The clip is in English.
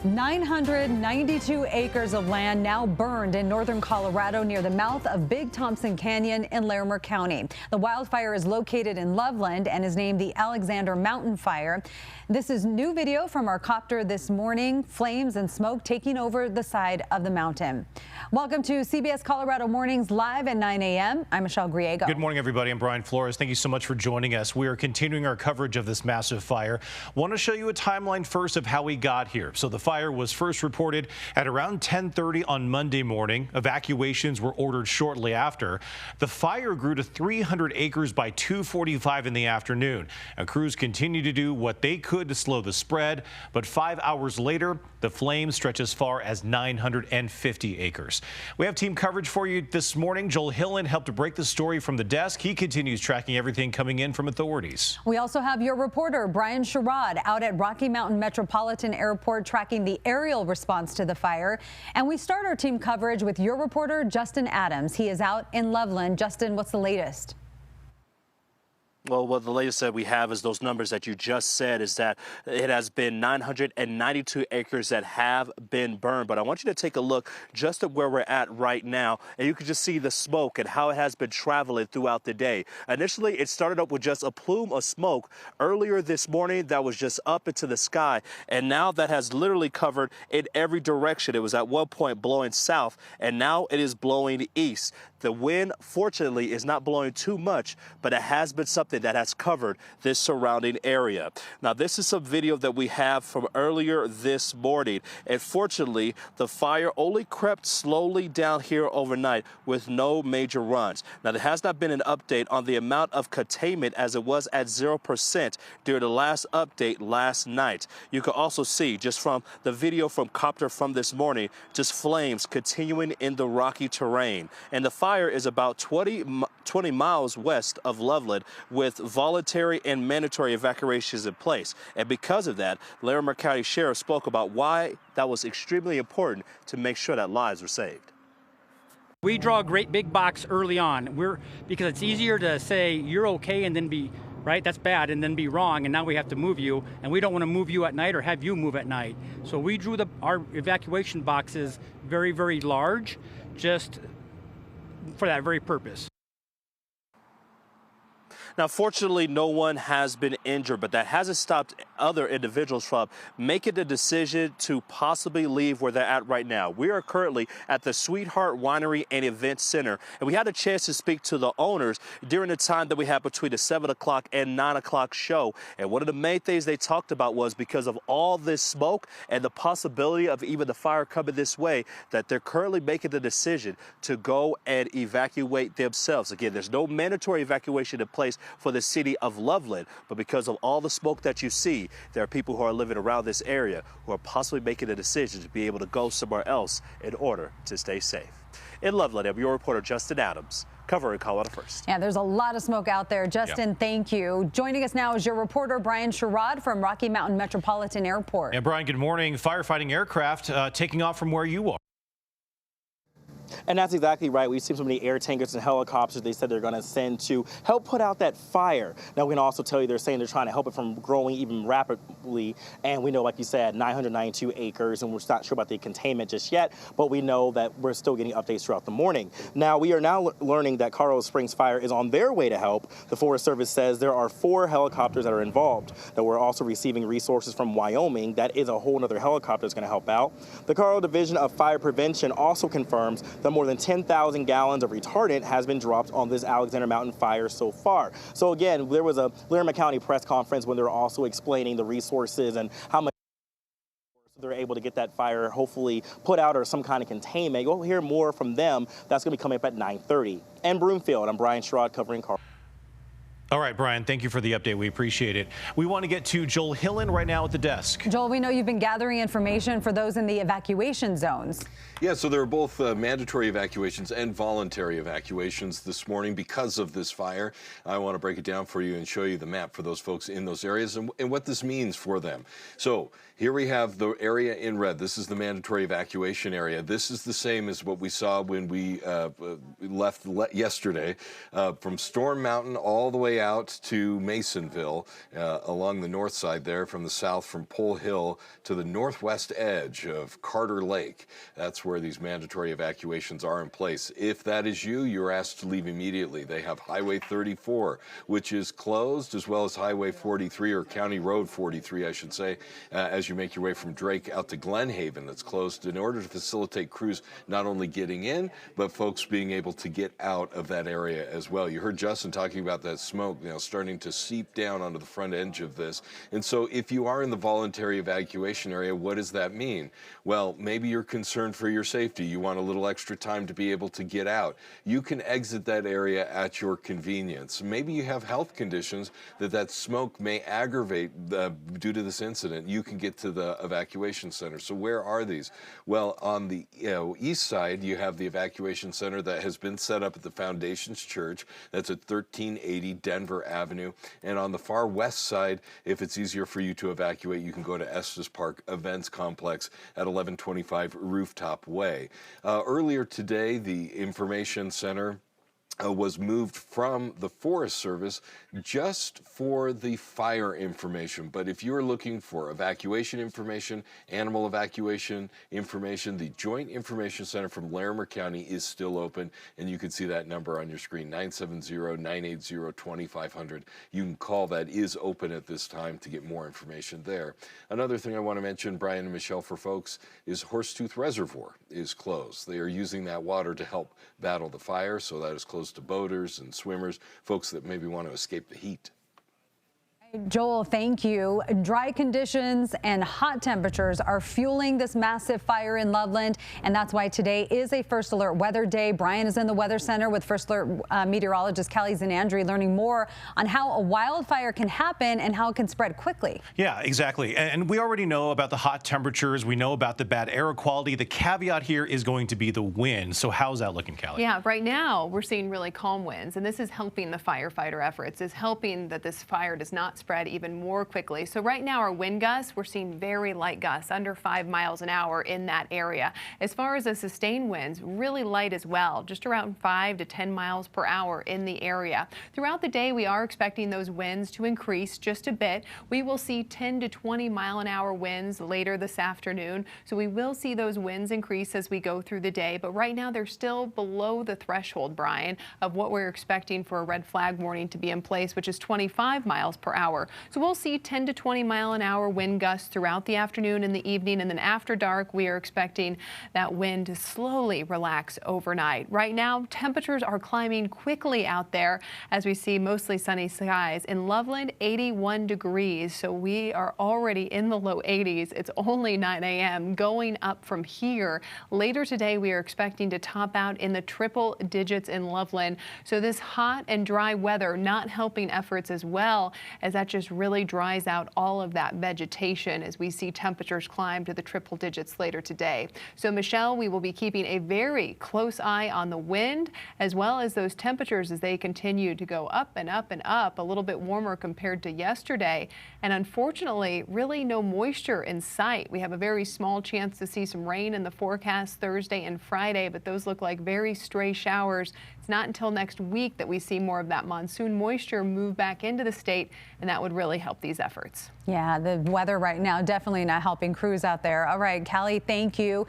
992 acres of land now burned in northern Colorado near the mouth of Big Thompson Canyon in Larimer County. The wildfire is located in Loveland and is named the Alexander Mountain Fire. This is new video from our copter this morning. Flames and smoke taking over the side of the mountain. Welcome to CBS Colorado Mornings live at 9 a.m. I'm Michelle Griego. Good morning, everybody. I'm Brian Flores. Thank you so much for joining us. We are continuing our coverage of this massive fire. Want to show you a timeline first of how we got here. So the fire was first reported at around 10:30 on Monday morning. Evacuations were ordered shortly after. The fire grew to 300 acres by 2:45 in the afternoon. And crews continued to do what they could to slow the spread. But 5 hours later, the flames stretch as far as 950 acres. We have team coverage for you this morning. Joel Hillen helped to break the story from the desk. He continues tracking everything coming in from authorities. We also have your reporter, Brian Sherrod, out at Rocky Mountain Metropolitan Airport tracking the aerial response to the fire. And we start our team coverage with your reporter, Justin Adams. He is out in Loveland. Justin, what's the latest? Well, what the latest that we have is those numbers that you just said, is that it has been 992 acres that have been burned. But I want you to take a look just at where we're at right now, and you can just see the smoke and how it has been traveling throughout the day. Initially, it started up with just a plume of smoke earlier this morning that was just up into the sky, and now that has literally covered in every direction. It was at one point blowing south, and now it is blowing east. The wind, fortunately, is not blowing too much, but it has been something that has covered this surrounding area. Now, this is some video that we have from earlier this morning, and fortunately, the fire only crept slowly down here overnight with no major runs. Now, there has not been an update on the amount of containment, as it was at 0% during the last update last night. You can also see, just from the video from copter from this morning, just flames continuing in the rocky terrain. And the fire is about 20 miles west of Loveland, with voluntary and mandatory evacuations in place. And because of that, Larimer County Sheriff spoke about why that was extremely important to make sure that lives were saved. We draw a great big box early on. Because it's easier to say you're okay and then be right, that's bad, and then be wrong, and now we have to move you, and we don't want to move you at night or have you move at night. So we drew our evacuation boxes very, very large, just for that very purpose. Now, fortunately, no one has been injured, but that hasn't stopped other individuals from making the decision to possibly leave where they're at right now. We are currently at the Sweetheart Winery and Event Center, and we had a chance to speak to the owners during the time that we had between the 7 o'clock and 9 o'clock show. And one of the main things they talked about was, because of all this smoke and the possibility of even the fire coming this way, that they're currently making the decision to go and evacuate themselves. Again, there's no mandatory evacuation in place for the city of Loveland, but because of all the smoke that you see, there are people who are living around this area who are possibly making a decision to be able to go somewhere else in order to stay safe. In Loveland, I'm your reporter, Justin Adams, covering Colorado First. Yeah, there's a lot of smoke out there. Justin, Thank you. Joining us now is your reporter, Brian Sherrod from Rocky Mountain Metropolitan Airport. And Brian, good morning. Firefighting aircraft taking off from where you are. And that's exactly right. We've seen so many air tankers and helicopters they said they're going to send to help put out that fire. Now, we can also tell you they're saying they're trying to help it from growing even rapidly. And we know, like you said, 992 acres, and we're not sure about the containment just yet, but we know that we're still getting updates throughout the morning. Now, we are now learning that Colorado Springs Fire is on their way to help. The Forest Service says there are 4 helicopters that are involved. That we're also receiving resources from Wyoming. That is a whole other helicopter that's going to help out. The Colorado Division of Fire Prevention also confirms that more than 10,000 gallons of retardant has been dropped on this Alexander Mountain fire so far. So again, there was a Larimer County press conference when they were also explaining the resources and how much they're able to get that fire hopefully put out or some kind of containment. You'll hear more from them. That's going to be coming up at 9:30. And Broomfield, I'm Brian Sherrod covering Colorado. All right, Brian, thank you for the update. We appreciate it. We want to get to Joel Hillen right now at the desk. Joel, we know you've been gathering information for those in the evacuation zones. Yeah, so there are both mandatory evacuations and voluntary evacuations this morning because of this fire. I want to break it down for you and show you the map for those folks in those areas and what this means for them. So Here we have the area in red. This is the mandatory evacuation area. This is the same as what we saw when we left yesterday from Storm Mountain all the way out to Masonville along the north side there, from the south from Pole Hill to the northwest edge of Carter Lake. That's where these mandatory evacuations are in place. If that is you, you're asked to leave immediately. They have Highway 34, which is closed, as well as Highway 43, or County Road 43, I should say, as you make your way from Drake out to Glen Haven. That's closed in order to facilitate crews not only getting in, but folks being able to get out of that area as well. You heard Justin talking about that smoke now starting to seep down onto the front edge of this. And so if you are in the voluntary evacuation area, what does that mean? Well, maybe you're concerned for your safety. You want a little extra time to be able to get out. You can exit that area at your convenience. Maybe you have health conditions that smoke may aggravate due to this incident. You can get to the evacuation center. So where are these? Well, on the east side, you have the evacuation center that has been set up at the Foundations Church. That's at 1380 Denver Avenue. And on the far west side, if it's easier for you to evacuate, you can go to Estes Park Events Complex at 1125 Rooftop Way. Earlier today, the information center was moved from the Forest Service just for the fire information. But if you're looking for evacuation information, animal evacuation information, the Joint Information Center from Larimer County is still open, and you can see that number on your screen, 970-980-2500. You can call. That is open at this time to get more information there. Another thing I want to mention, Brian and Michelle, for folks, is Horsetooth Reservoir is closed. They are using that water to help battle the fire, so that is closed to boaters and swimmers, folks that maybe want to escape the heat. Joel, thank you. Dry conditions and hot temperatures are fueling this massive fire in Loveland, and that's why today is a First Alert Weather Day. Brian is in the Weather Center with First Alert meteorologist Callie Zanandri, learning more on how a wildfire can happen and how it can spread quickly. Yeah, exactly. And we already know about the hot temperatures. We know about the bad air quality. The caveat here is going to be the wind. So how's that looking, Callie? Yeah, right now we're seeing really calm winds, and this is helping the firefighter efforts. It's helping that this fire does not spread even more quickly. So right now our wind gusts, we're seeing very light gusts, under 5 miles an hour in that area. As far as the sustained winds, really light as well, just around 5 to 10 miles per hour in the area. Throughout the day, we are expecting those winds to increase just a bit. We will see 10 to 20 mile an hour winds later this afternoon. So we will see those winds increase as we go through the day. But right now they're still below the threshold, Brian, of what we're expecting for a red flag warning to be in place, which is 25 miles per hour. So we'll see 10 to 20 mile an hour wind gusts throughout the afternoon and the evening, and then after dark we are expecting that wind to slowly relax overnight. Right now temperatures are climbing quickly out there as we see mostly sunny skies. In Loveland, 81 degrees, so we are already in the low 80s. It's only 9 a.m. going up from here. Later today we are expecting to top out in the triple digits in Loveland. So this hot and dry weather not helping efforts as well, as that just really dries out all of that vegetation as we see temperatures climb to the triple digits later today. So Michelle, we will be keeping a very close eye on the wind as well as those temperatures as they continue to go up and up and up, a little bit warmer compared to yesterday. And unfortunately, really no moisture in sight. We have a very small chance to see some rain in the forecast Thursday and Friday, but those look like very stray showers. It's not until next week that we see more of that monsoon moisture move back into the state, and that would really help these efforts. Yeah, the weather right now definitely not helping crews out there. All right, Callie, thank you.